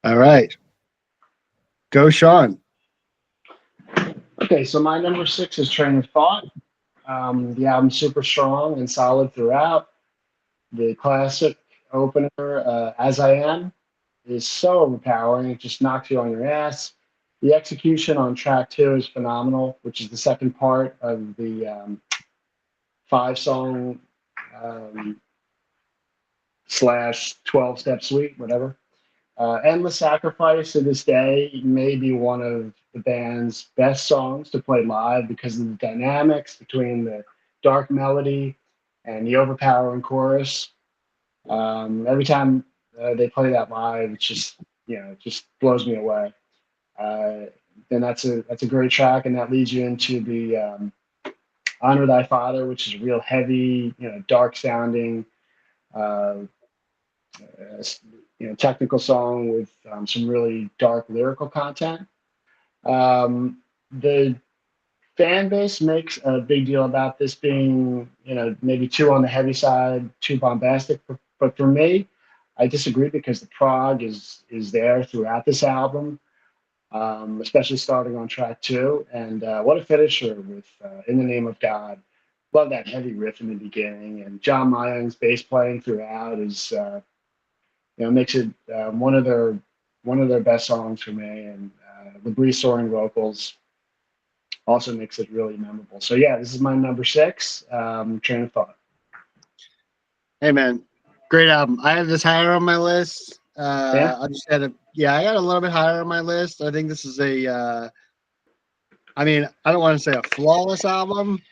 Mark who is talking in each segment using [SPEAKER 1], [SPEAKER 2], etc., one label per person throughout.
[SPEAKER 1] All right. Go, Sean.
[SPEAKER 2] Okay, so my number six is Train of Thought. The album's super strong and solid throughout. The classic opener, As I Am, is so overpowering. It just knocks you on your ass. The execution on track two is phenomenal, which is the second part of the five song um, slash 12 step suite, whatever. Endless Sacrifice to this day may be one of the band's best songs to play live because of the dynamics between the dark melody and the overpowering chorus. Every time they play that live, it's just it just blows me away. Uh, and that's a great track, and that leads you into the Honor Thy Father, which is real heavy, dark sounding, uh, uh, technical song with some really dark lyrical content. The fan base makes a big deal about this being, maybe too on the heavy side, too bombastic. But for me, I disagree because the prog is there throughout this album, especially starting on track two. And what a finisher with "In the Name of God." Love that heavy riff in the beginning, and John Mayung's bass playing throughout is, makes it one of their best songs for me. And the Bree soaring vocals also makes it really memorable. So yeah, this is my number six. Train of Thought.
[SPEAKER 1] Hey, man. Great album. I have this higher on my list.
[SPEAKER 2] Yeah,
[SPEAKER 1] I just had a, yeah, I got a little bit higher on my list. I think this is I mean, I don't want to say a flawless album.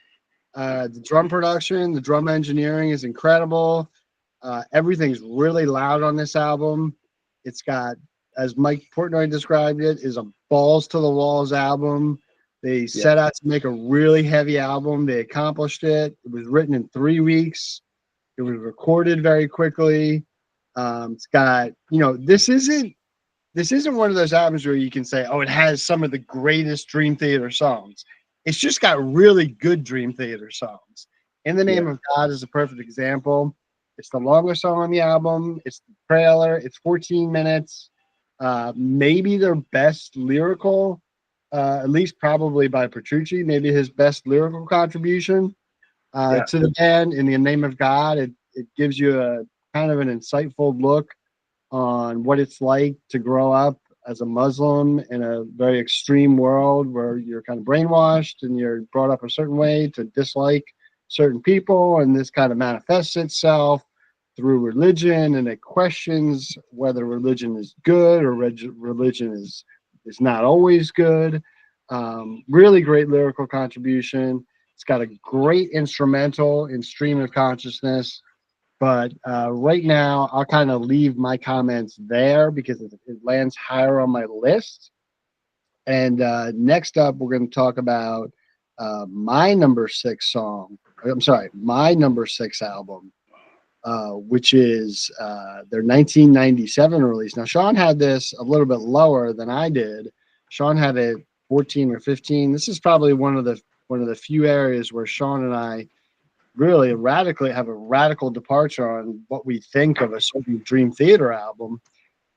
[SPEAKER 1] The drum production, the drum engineering is incredible. Everything's really loud on this album. It's got, as Mike Portnoy described it, is a balls to the walls album. They
[SPEAKER 2] yeah,
[SPEAKER 1] set out to make a really heavy album. They accomplished it. It was written in 3 weeks. It was recorded very quickly. It's got, this isn't one of those albums where you can say, oh, it has some of the greatest Dream Theater songs. It's just got really good Dream Theater songs. In the Name
[SPEAKER 2] yeah,
[SPEAKER 1] of God is a perfect example. It's the longest song on the album. It's the trailer. It's 14 minutes. Maybe their best lyrical, at least probably by Petrucci, maybe his best lyrical contribution
[SPEAKER 2] yeah,
[SPEAKER 1] to the band. In the Name of God, it gives you a kind of an insightful look on what it's like to grow up as a Muslim in a very extreme world where you're kind of brainwashed and you're brought up a certain way to dislike certain people. And this kind of manifests itself through religion, and it questions whether religion is good or religion is not always good. Really great lyrical contribution. It's got a great instrumental in Stream of Consciousness. But right now, I'll kind of leave my comments there because it lands higher on my list. And next up, we're going to talk about my number six song. I'm sorry, my number six album, which is their 1997 release. Now, Sean had this a little bit lower than I did. Sean had it 14 or 15. This is probably one of the few areas where Sean and I really radically have a radical departure on what we think of a certain Dream Theater album.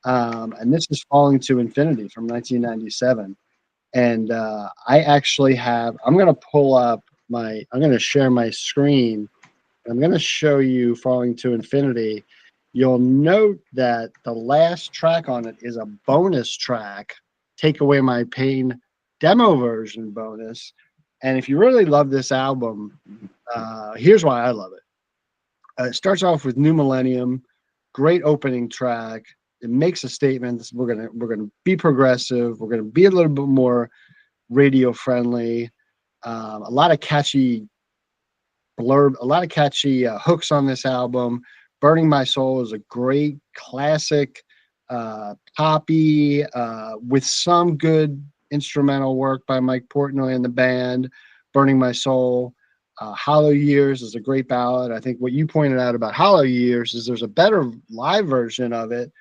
[SPEAKER 1] And this is Falling to Infinity from 1997. And I actually I'm going to pull up I'm going to share my screen. I'm going to show you Falling to Infinity. You'll note that the last track on it is a bonus track, Take Away My Pain demo version bonus. And if you really love this album, here's why I love it. It starts off with New Millennium, great opening track. It makes a statement. We're gonna be progressive. We're gonna be a little bit more radio friendly. A lot of catchy hooks on this album. Burning My Soul is a great classic poppy with some good instrumental work by Mike Portnoy and the band. Burning My Soul. Hollow Years is a great ballad. I think what you pointed out about Hollow Years is there's a better live version of it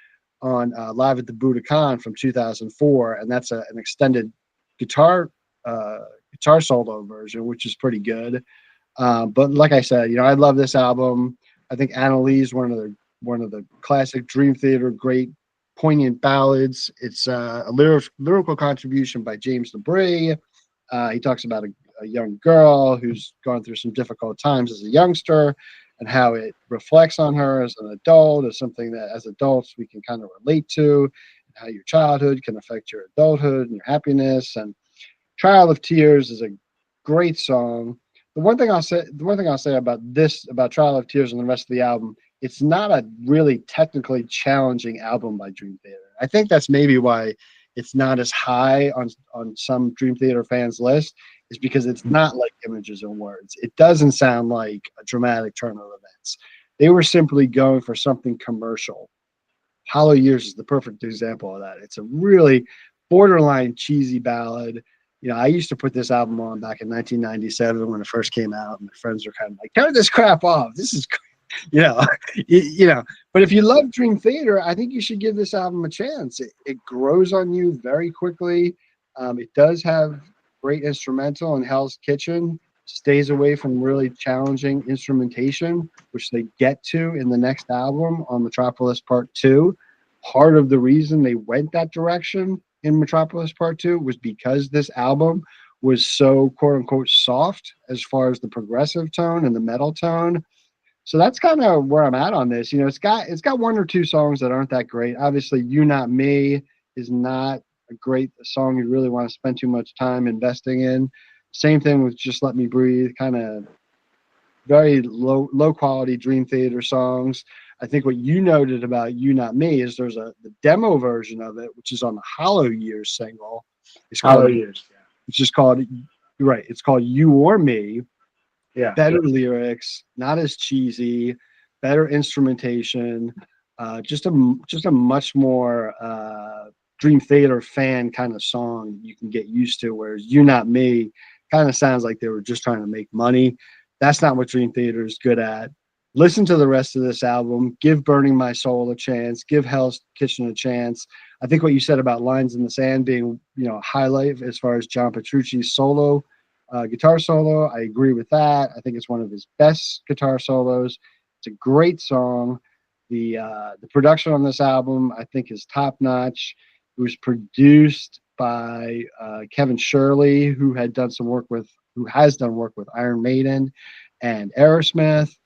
[SPEAKER 1] on Live at the Budokan from 2004, and that's an extended guitar guitar solo version, which is pretty good. But like I said, I love this album. I think Annalise, one of the classic Dream Theater great poignant ballads. It's a lyrical contribution by James LeBrie. He talks about a young girl who's gone through some difficult times as a youngster and how it reflects on her as an adult, as something that as adults we can kind of relate to, and how your childhood can affect your adulthood and your happiness. And Trial of Tears is a great song. The one thing I'll say about Trial of Tears and the rest of the album, it's not a really technically challenging album by Dream Theater. I think that's maybe why it's not as high on some Dream Theater fans' list, is because it's not like Images and Words. It doesn't sound like a dramatic turn of events. They were simply going for something commercial. Hollow Years is the perfect example of that. It's a really borderline cheesy ballad. I used to put this album on back in 1997 when it first came out, and my friends were kind of like, "Turn this crap off. This is," you know, you know. But if you love Dream Theater, I think you should give this album a chance. It grows on you very quickly. It does have great instrumental, and Hell's Kitchen stays away from really challenging instrumentation, which they get to in the next album on Metropolis Part 2. Part of the reason they went that direction in Metropolis Part 2 was because this album was so quote unquote soft as far as the progressive tone and the metal tone. So that's kind of where I'm at on this. It's got one or two songs that aren't that great. Obviously, You Not Me is not a great song you really want to spend too much time investing in. Same thing with Just Let Me Breathe, kind of very low quality Dream Theater songs. I think what you noted about You Not Me is there's the demo version of it, which is on the Hollow Years single. It's
[SPEAKER 2] Hollow
[SPEAKER 1] called
[SPEAKER 2] Years.
[SPEAKER 1] it's just called right. It's called You or Me.
[SPEAKER 2] Yeah.
[SPEAKER 1] Better lyrics, not as cheesy, better instrumentation, just a much more Dream Theater fan kind of song you can get used to. Whereas You Not Me kind of sounds like they were just trying to make money. That's not what Dream Theater is good at. Listen to the rest of this album. Give Burning My Soul a chance. Give Hell's Kitchen a chance. I think what you said about Lines in the Sand being, a highlight as far as John Petrucci's solo, guitar solo, I agree with that. I think it's one of his best guitar solos. It's a great song. The production on this album, I think, is top notch. It was produced by Kevin Shirley, who has done work with Iron Maiden and Aerosmith.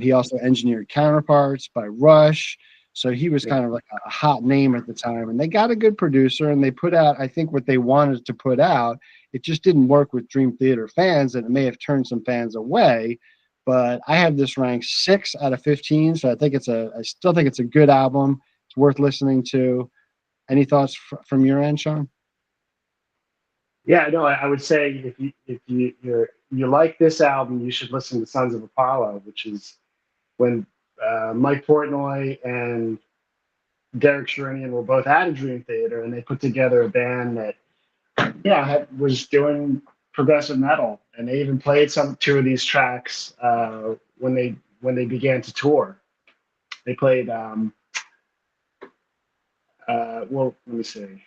[SPEAKER 1] He also engineered Counterparts by Rush. So he was kind of like a hot name at the time. And they got a good producer, and they put out, I think, what they wanted to put out. It just didn't work with Dream Theater fans, and it may have turned some fans away. But I have this ranked 6 out of 15. So I still think it's a good album. It's worth listening to. Any thoughts from your end, Sean?
[SPEAKER 2] Yeah, no, I would say if you like this album, you should listen to Sons of Apollo, which is when Mike Portnoy and Derek Sherinian were both at a Dream Theater, and they put together a band that was doing progressive metal, and they even played two of these tracks when they began to tour. They played well, let me see.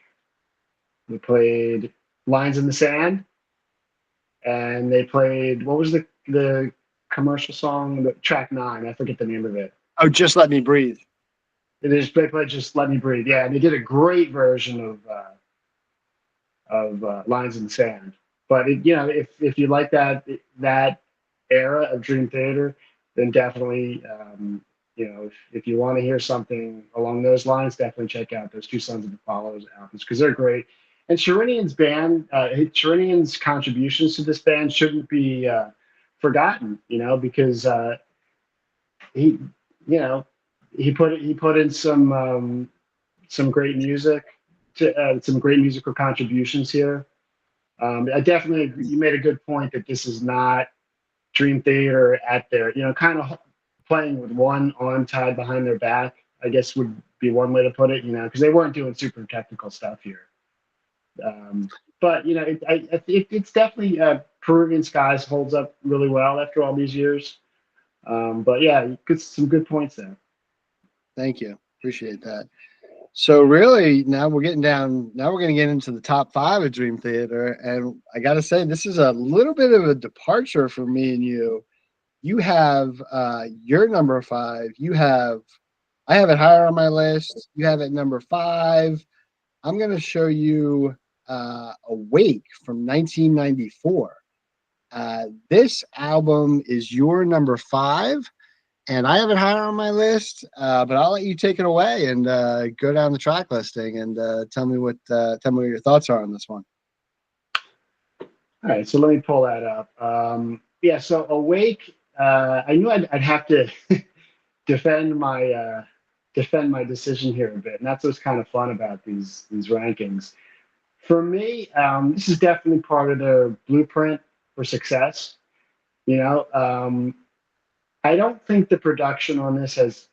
[SPEAKER 2] They played Lines in the Sand, and they played, what was the commercial song, the track 9? I forget the name of it.
[SPEAKER 1] Oh, Just Let Me Breathe.
[SPEAKER 2] They played Just Let Me Breathe. Yeah, and they did a great version of Lines in the Sand. But if you like that era of Dream Theater, then definitely if you want to hear something along those lines, definitely check out those two Sons of Apollo's albums, because they're great. And Sherinian's contributions to this band shouldn't be forgotten, because he you know he put in some great music, some great musical contributions here. I definitely agree. You made a good point that this is not Dream Theater at their, kind of playing with one arm tied behind their back, I guess would be one way to put it, because they weren't doing super technical stuff here. But it's definitely Peruvian Skies holds up really well after all these years. But yeah, some good points there.
[SPEAKER 1] Thank you. Appreciate that. So really, now we're going to get into the top 5 of Dream Theater. And I got to say, this is a little bit of a departure for me and you. You have your number 5. You have I have it higher on my list. You have it number 5. I'm going to show you Awake from 1994. This album is your number 5, and I have it higher on my list, but I'll let you take it away and go down the track listing and tell me what your thoughts are on this one.
[SPEAKER 2] All right, so let me pull that up. Yeah, so Awake. I knew I'd have to defend my decision here a bit, and that's what's kind of fun about these rankings. For me, this is definitely part of their blueprint for success. You know, I don't think the production on this has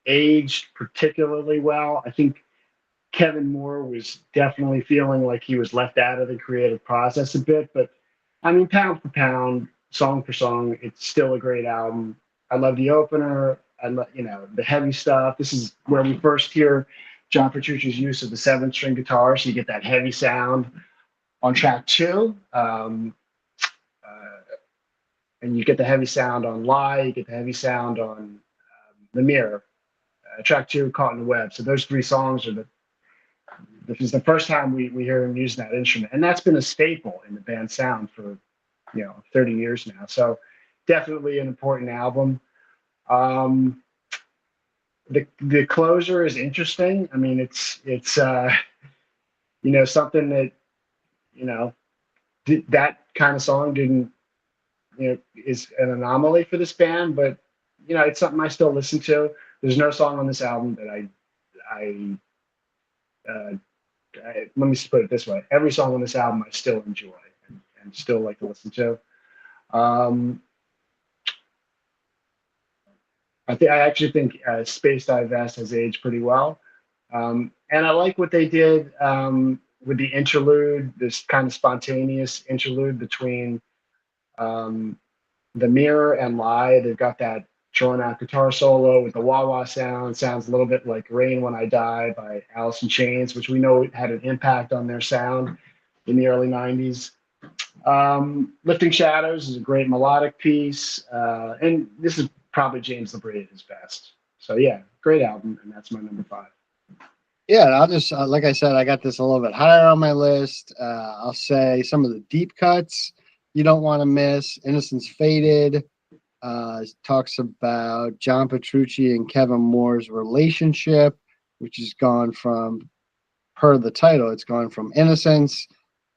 [SPEAKER 2] aged particularly well. I think Kevin Moore was definitely feeling like he was left out of the creative process a bit, but I mean, pound for pound, song for song, it's still a great album. I love the opener. I love, the heavy stuff. This is where we first hear John Petrucci's use of the 7-string guitar, so you get that heavy sound on track 2. And you get the heavy sound on Lie, you get the heavy sound on The Mirror, track 2, Caught in the Web. So those 3 songs are this is the first time we hear him using that instrument. And that's been a staple in the band's sound for, 30 years now. So definitely an important album. The closer is interesting. I mean, it's something that, that kind of song didn't, is an anomaly for this band, but, it's something I still listen to. There's no song on this album that let me just put it this way. Every song on this album I still enjoy and still like to listen to. I actually think Space Divest has aged pretty well. And I like what they did with the interlude, this kind of spontaneous interlude between The Mirror and Lie. They've got that drawn out guitar solo with the wah wah sound. Sounds a little bit like Rain When I Die by Alice in Chains, which we know had an impact on their sound in the early 90s. Lifting Shadows is a great melodic piece. And this is probably James LaBrie at his best. So yeah, great album. And that's my number 5.
[SPEAKER 1] Yeah, I'll just, like I said, I got this a little bit higher on my list. I'll say some of the deep cuts you don't want to miss. Innocence Faded talks about John Petrucci and Kevin Moore's relationship, which has gone from, per the title, it's gone from innocence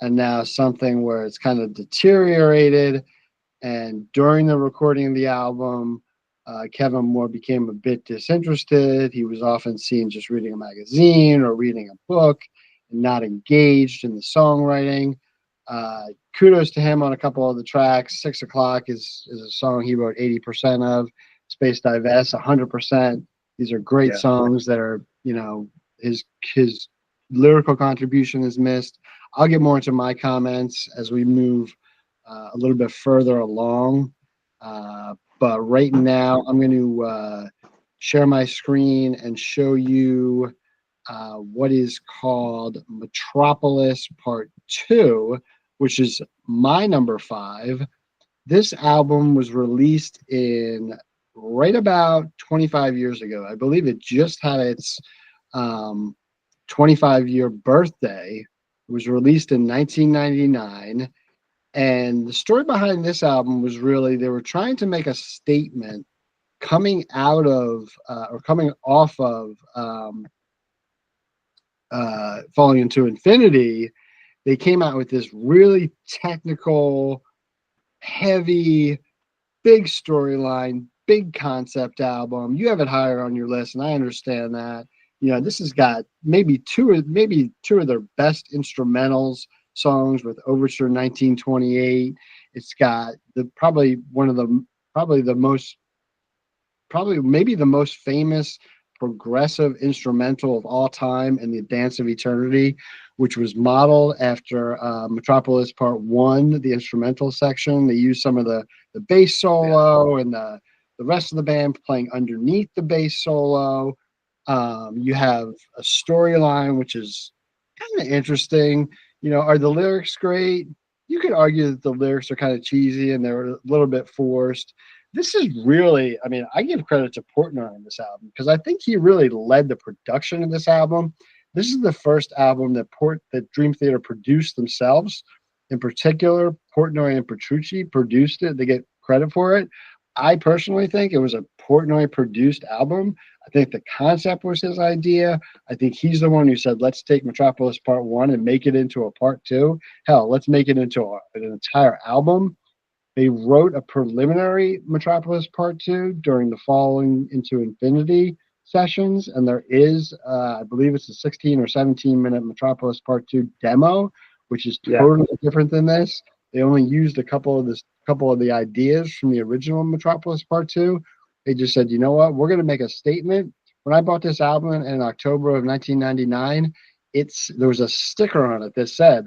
[SPEAKER 1] and now something where it's kind of deteriorated. And during the recording of the album, Kevin Moore became a bit disinterested. He was often seen just reading a magazine or reading a book and not engaged in the songwriting. Kudos to him on a couple of the tracks. 6 O'Clock is a song he wrote 80% of. Space Divest, 100%. These are great songs that are, his lyrical contribution is missed. I'll get more into my comments as we move a little bit further along. But right now, I'm going to share my screen and show you what is called Metropolis Part 2, which is my number 5. This album was released in right about 25 years ago. I believe it just had its 25-year birthday. It was released in 1999. And the story behind this album was really they were trying to make a statement coming out of or coming off of Falling Into Infinity. They came out with this really technical, heavy, big storyline, big concept album. You have it higher on your list, and I understand that. This has got maybe two of their best instrumentals songs with Overture 1928. It's got maybe the most famous progressive instrumental of all time in the Dance of Eternity, which was modeled after Metropolis Part 1, the instrumental section. They used some of the bass solo and the rest of the band playing underneath the bass solo. You have a storyline, which is kind of interesting. Are the lyrics great? You could argue that the lyrics are kind of cheesy and they're a little bit forced. this is really, I mean, I give credit to Portnoy on this album because I think he really led the production of this album. This is the first album that Dream Theater produced themselves. In particular, Portnoy and Petrucci produced it. They get credit for it. I personally think it was a Portnoy produced album. I think the concept was his idea. I think he's the one who said, let's take Metropolis Part 1 and make it into a Part 2. Hell, let's make it into an entire album. They wrote a preliminary Metropolis Part 2 during the Falling into Infinity sessions, and there is, I believe it's a 16 or 17-minute Metropolis Part 2 demo, which is totally different than this. They only used a couple of the ideas from the original Metropolis Part 2. They just said, you know what, we're going to make a statement. When I bought this album in October of 1999, there was a sticker on it that said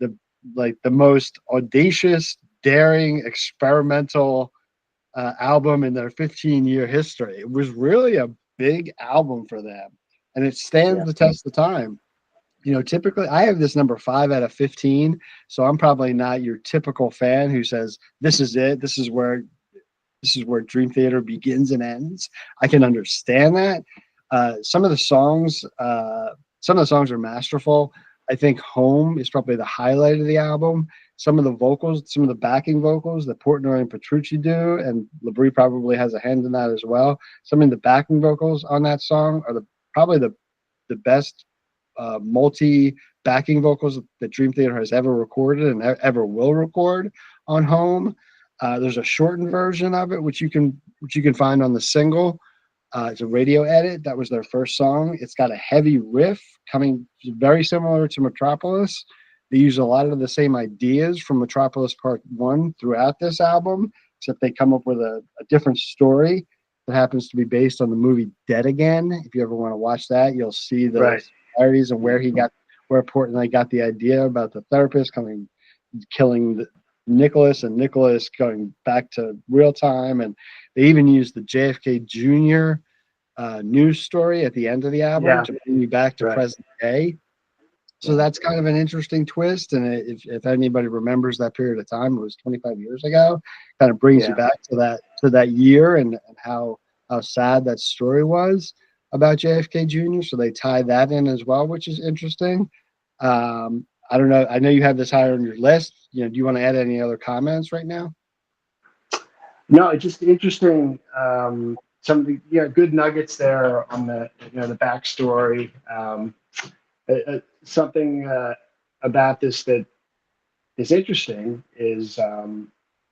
[SPEAKER 1] the most audacious, daring, experimental album in their 15-year history. It was really a big album for them, and it stands the test of time. You know, typically I have this number 5 out of 15, so I'm probably not your typical fan who says this is it. This is where Dream Theater begins and ends. I can understand that. Some of the songs are masterful. I think Home is probably the highlight of the album. Some of the vocals, some of the backing vocals that Portnoy and Petrucci do, and Labrie probably has a hand in that as well. Some of the backing vocals on that song are probably the best multi-backing vocals that Dream Theater has ever recorded and ever will record on Home. There's a shortened version of it, which you can find on the single. It's a radio edit. That was their first song. It's got a heavy riff coming very similar to Metropolis. They use a lot of the same ideas from Metropolis Part 1 throughout this album, except they come up with a different story that happens to be based on the movie Dead Again. If you ever want to watch that, you'll see the similarities and where Portnoy got the idea about the therapist killing Nicholas and Nicholas going back to real time. And they even used the JFK Jr. News story at the end of the album to bring you back to present day. So that's kind of an interesting twist. And if anybody remembers that period of time, it was 25 years ago, kind of brings you back to that year and how sad that story was about JFK Jr. So they tie that in as well, which is interesting. I don't know. I know you have this higher on your list. You know, do you want to add any other comments right now?
[SPEAKER 2] No, it's just interesting. Some of the good nuggets there on the the backstory. Something about this that is interesting is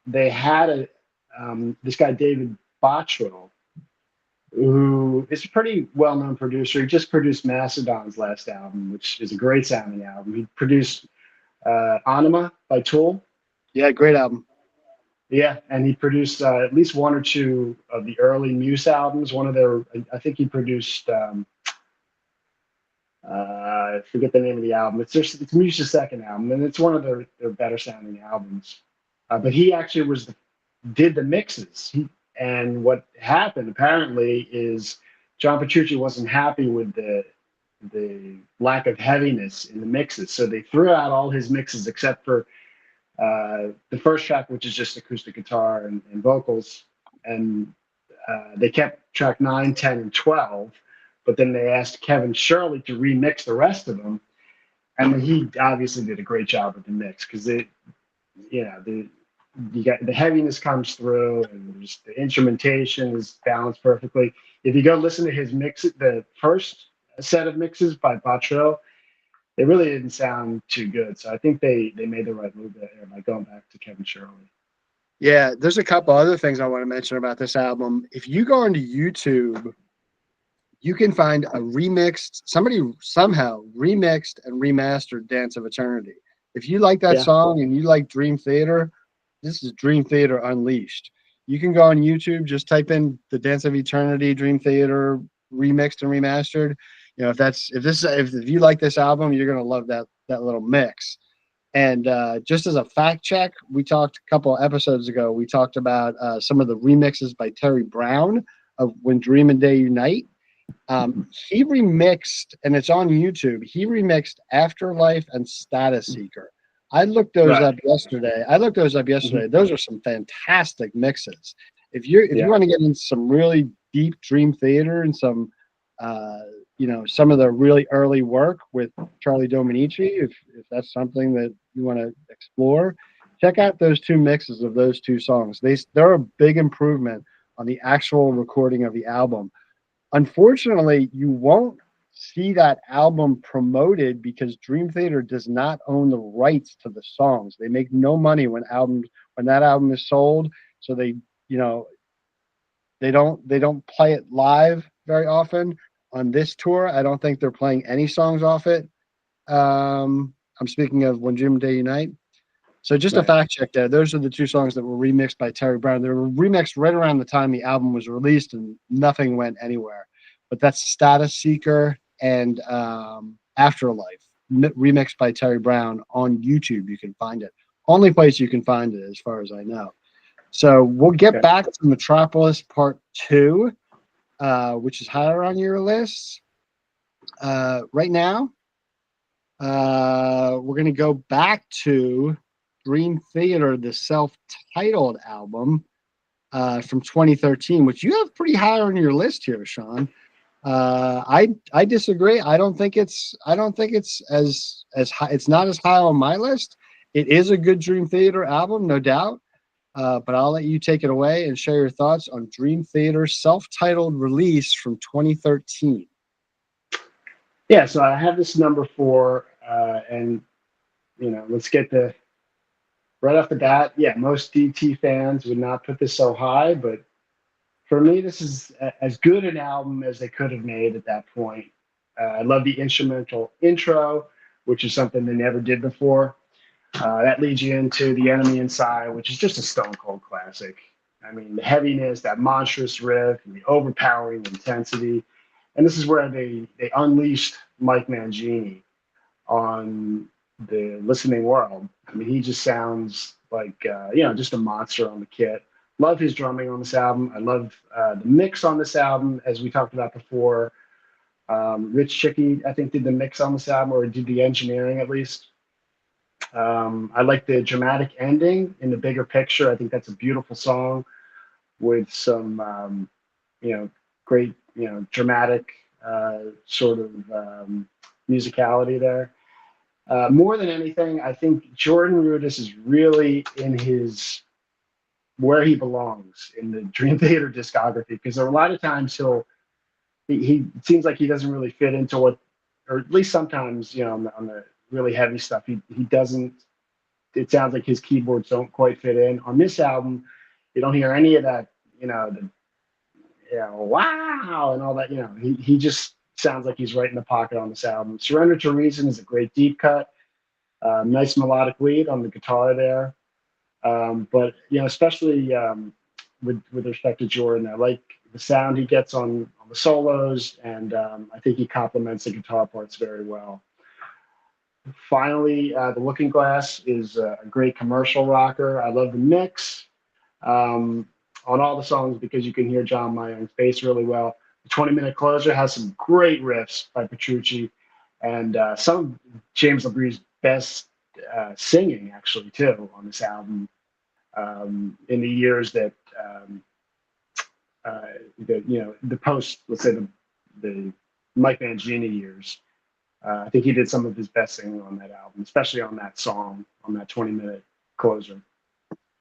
[SPEAKER 2] they had this guy David Bottrill, who is a pretty well-known producer. He just produced Mastodon's last album, which is a great sounding album. He produced Anima by Tool.
[SPEAKER 1] Yeah, great album.
[SPEAKER 2] Yeah, and he produced at least one or two of the early Muse albums. I think he produced, I forget the name of the album. It's Muse's second album, and it's one of their better sounding albums. But he actually did the mixes. And what happened apparently is John Petrucci wasn't happy with the lack of heaviness in the mixes, so they threw out all his mixes except for the first track, which is just acoustic guitar and vocals, and they kept track 9, 10, and 12, but then they asked Kevin Shirley to remix the rest of them, and he obviously did a great job with the mix because you got the heaviness comes through, and just the instrumentation is balanced perfectly. If you go listen to his mix, the first set of mixes by Bottrill, it really didn't sound too good. So I think they made the right move there by going back to Kevin Shirley.
[SPEAKER 1] Yeah, there's a couple other things I want to mention about this album. If you go onto YouTube, you can find somebody somehow remixed and remastered Dance of Eternity. If you like that song and you like Dream Theater, this is Dream Theater Unleashed. You can go on YouTube, just type in the Dance of Eternity Dream Theater remixed and remastered. You know, if you like this album, you're gonna love that little mix. And just as a fact check, we talked a couple episodes ago. We talked about some of the remixes by Terry Brown of When Dream and Day Unite. He remixed, and it's on YouTube. He remixed Afterlife and Status Seeker. I looked those up yesterday.
[SPEAKER 2] Mm-hmm.
[SPEAKER 1] Those are some fantastic mixes. If you
[SPEAKER 2] Yeah.
[SPEAKER 1] want to get into some really deep Dream Theater and some uh, some of the really early work with Charlie Dominici, if that's something that you want to explore, check out those two mixes of those two songs. They're a big improvement on the actual recording of the album. Unfortunately, you won't see that album promoted because Dream Theater does not own the rights to the songs. They make no money when that album is sold, so you know they don't play it live very often. On this tour, I don't think they're playing any songs off it. I'm speaking of When Jim Day Unite. So just a
[SPEAKER 2] Right.
[SPEAKER 1] fact check there. Those are the two songs that were remixed by Terry Brown. They were remixed right around the time the album was released, and nothing went anywhere. But that's Status Seeker and Afterlife, remixed by Terry Brown on YouTube. You can find it. Only place you can find it, as far as I know. So we'll get
[SPEAKER 2] Okay.
[SPEAKER 1] back to Metropolis Part 2, which is higher on your list. Right now, we're going to go back to Dream Theater, the self-titled album from 2013, which you have pretty high on your list here, Sean. I disagree. I don't think it's as high. It's not as high on my list. It is a good Dream Theater album, no doubt. But I'll let you take it away and share your thoughts on Dream Theater's self-titled release from 2013.
[SPEAKER 2] Yeah. So I have this number 4, and let's get the right off the bat. Yeah, most DT fans would not put this so high, but for me, this is as good an album as they could have made at that point. I love the instrumental intro, which is something they never did before. That leads you into The Enemy Inside, which is just a stone cold classic. I mean, the heaviness, that monstrous riff, and the overpowering intensity. And this is where they unleashed Mike Mangini on the listening world. I mean, he just sounds like just a monster on the kit. Love his drumming on this album. I love the mix on this album, as we talked about before. Rich Chicky, I think, did the mix on this album, or did the engineering at least. I like the dramatic ending in the bigger picture. I think that's a beautiful song with some, great, dramatic sort of musicality there. More than anything, I think Jordan Rudess is really in his where he belongs in the Dream Theater discography, because there are a lot of times he it seems like he doesn't really fit into what, or at least sometimes on the really heavy stuff he doesn't. It sounds like his keyboards don't quite fit in. On this album, you don't hear any of that, the wow and all that. He just sounds like he's right in the pocket on this album. Surrender to Reason is a great deep cut. Nice melodic lead on the guitar there. But especially with respect to Jordan, I like the sound he gets on the solos, and I think he complements the guitar parts very well. Finally, The Looking Glass is a great commercial rocker. I love the mix on all the songs because you can hear John Mayer's bass really well. The 20-minute closer has some great riffs by Petrucci, and some of James LaBrie's best singing, actually, too, on this album. In the years that the post, let's say the Mike Mangini years. I think he did some of his best singing on that album, especially on that song, on that 20-minute closer.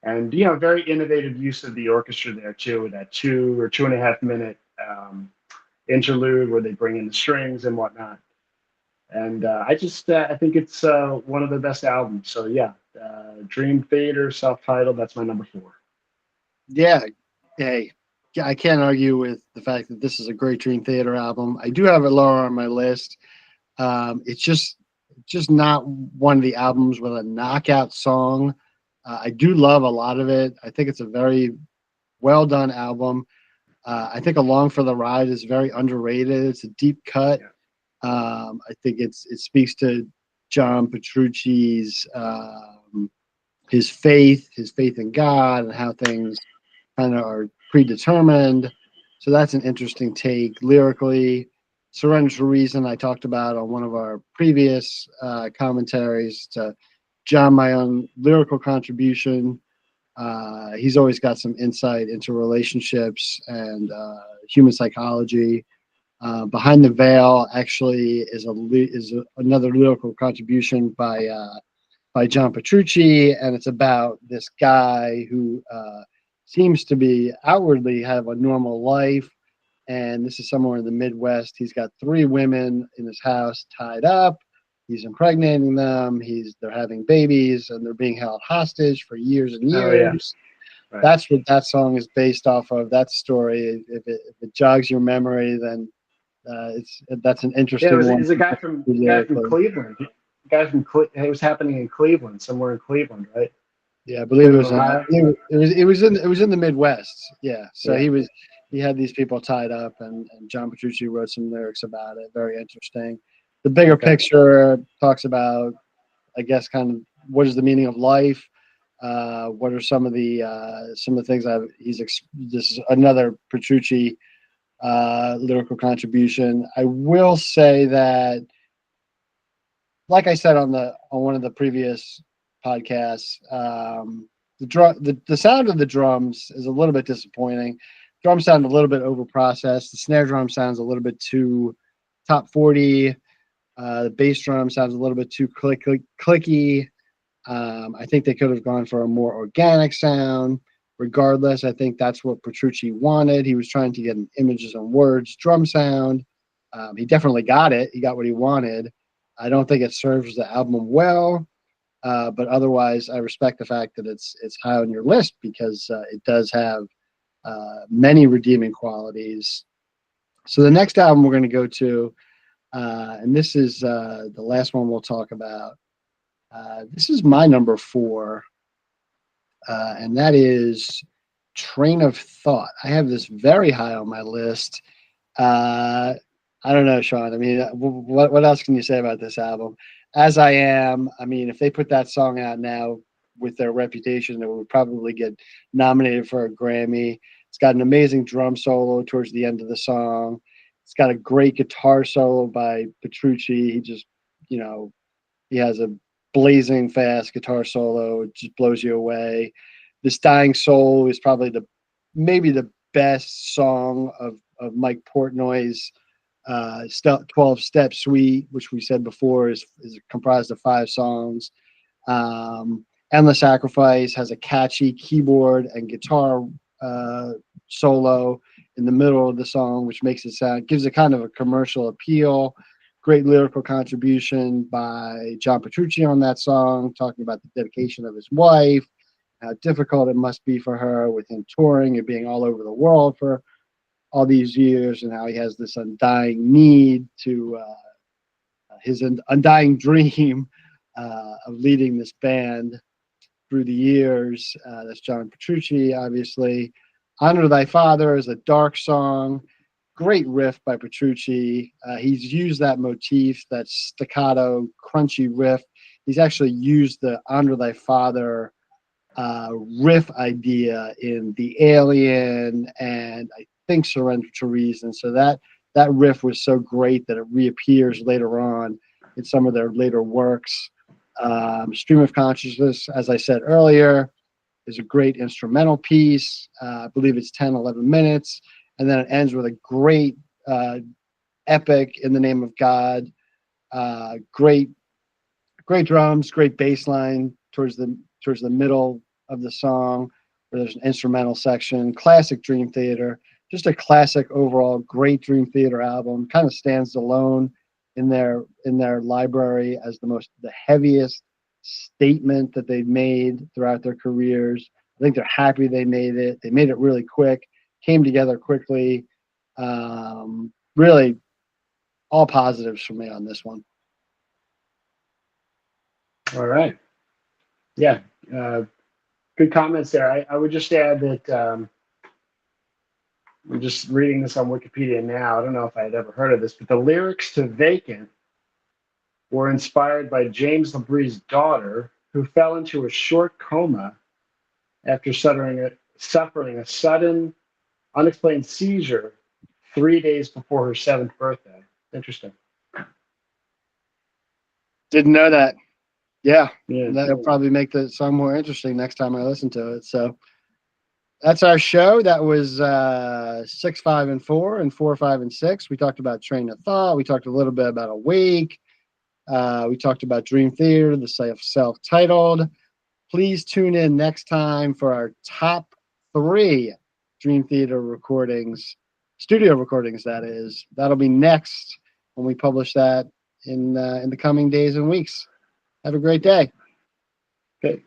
[SPEAKER 2] And very innovative use of the orchestra there too, with that 2 or 2.5 minute interlude where they bring in the strings and whatnot. And I think it's one of the best albums. So yeah, Dream Theater, self-titled. That's my number 4.
[SPEAKER 1] Yeah, hey, yeah, I can't argue with the fact that this is a great Dream Theater album. I do have it lower on my list. It's just not one of the albums with a knockout song. I do love a lot of it. I think it's a very well done album. I think Along for the Ride is very underrated. It's a deep cut.
[SPEAKER 2] Yeah.
[SPEAKER 1] I think it speaks to John Petrucci's his faith in God, and how things kind of are predetermined. So that's an interesting take lyrically. Surrender to Reason, I talked about on one of our previous commentaries to John, my own lyrical contribution. He's always got some insight into relationships and human psychology. Behind the Veil actually is another lyrical contribution by John Petrucci, and it's about this guy who seems to be outwardly have a normal life. And this is somewhere in the Midwest. He's got three women in his house tied up. He's impregnating them. They're having babies, and they're being held hostage for years and
[SPEAKER 2] Oh yeah,
[SPEAKER 1] years.
[SPEAKER 2] right.
[SPEAKER 1] That's what that song is based off of. That story. If it jogs your memory, then that's an
[SPEAKER 2] Yeah,
[SPEAKER 1] interesting
[SPEAKER 2] it
[SPEAKER 1] one
[SPEAKER 2] was a guy from
[SPEAKER 1] lyrically.
[SPEAKER 2] Cleveland. It was happening in Cleveland, somewhere in Cleveland, right?
[SPEAKER 1] Yeah, I believe it
[SPEAKER 2] Cleveland,
[SPEAKER 1] was in
[SPEAKER 2] Ohio.
[SPEAKER 1] it was in the Midwest. Yeah, so
[SPEAKER 2] Yeah.
[SPEAKER 1] he had these people tied up, and John Petrucci wrote some lyrics about it. Very interesting. The bigger
[SPEAKER 2] Okay.
[SPEAKER 1] picture talks about, I guess, kind of what is the meaning of life. What are some of the things this is another Petrucci lyrical contribution. I will say that, like I said on one of the previous podcasts, the sound of the drums is a little bit disappointing. Drums sound a little bit overprocessed. The snare drum sounds a little bit too top 40. The bass drum sounds a little bit too clicky. I think they could have gone for a more organic sound. Regardless, I think that's what Petrucci wanted. He was trying to get an images and words drum sound. He definitely got it. He got what he wanted. I don't think it serves the album well, but otherwise, I respect the fact that it's high on your list because it does have many redeeming qualities. So the next album we're going to go to, and this is the last one we'll talk about. This is my number 4, and that is Train of Thought. I have this very high on my list. Uh, I don't know, Sean. I mean, what else can you say about this album? As I Am. I mean, if they put that song out now with their reputation, it would probably get nominated for a Grammy. It's got an amazing drum solo towards the end of the song. It's got a great guitar solo by Petrucci. You know, he has a blazing fast guitar solo. It just blows you away. This Dying Soul is probably maybe the best song of Mike Portnoy's 12-step suite, which we said before is comprised of 5 songs. Endless Sacrifice has a catchy keyboard and guitar solo in the middle of the song, which gives it kind of a commercial appeal. Great lyrical contribution by John Petrucci on that song, talking about the dedication of his wife, how difficult it must be for her with him touring and being all over the world for all these years, and how he has this undying need to his undying dream of leading this band through the years. That's John Petrucci, obviously. Honor Thy Father is a dark song. Great riff by Petrucci. He's used that motif, that staccato, crunchy riff. He's actually used the Honor Thy Father riff idea in The Alien and I think Surrender to Reason. So that riff was so great that it reappears later on in some of their later works. Stream of Consciousness, as I said earlier, is a great instrumental piece. I believe it's 10, 11 minutes. And then it ends with a great epic, In the Name of God. Great drums, great bass line towards the middle of the song, where there's an instrumental section. Classic Dream Theater, just a classic overall, great Dream Theater album. Kind of stands alone in their library as the heaviest statement that they've made throughout their careers. I think they're happy they made it. They made it really quick, came together quickly. Really, all positives for me on this one.
[SPEAKER 2] All right. Yeah. Good comments there. I would just add that I'm just reading this on Wikipedia now. I don't know if I had ever heard of this, but the lyrics to Vacant were inspired by James LaBrie's daughter, who fell into a short coma after suffering a sudden, unexplained seizure 3 days before her 7th birthday. Interesting.
[SPEAKER 1] Didn't know that. Yeah,
[SPEAKER 2] Yeah.
[SPEAKER 1] that'll probably make the song more interesting next time I listen to it. So that's our show. That was 6, 5, and 4, and 4, 5, and 6. We talked about Train of Thought. We talked a little bit about Awake. We talked about Dream Theater, the self-titled. Please tune in next time for our top 3 Dream Theater recordings, studio recordings. That is. That'll be next when we publish that in the coming days and weeks. Have a great day.
[SPEAKER 2] Okay.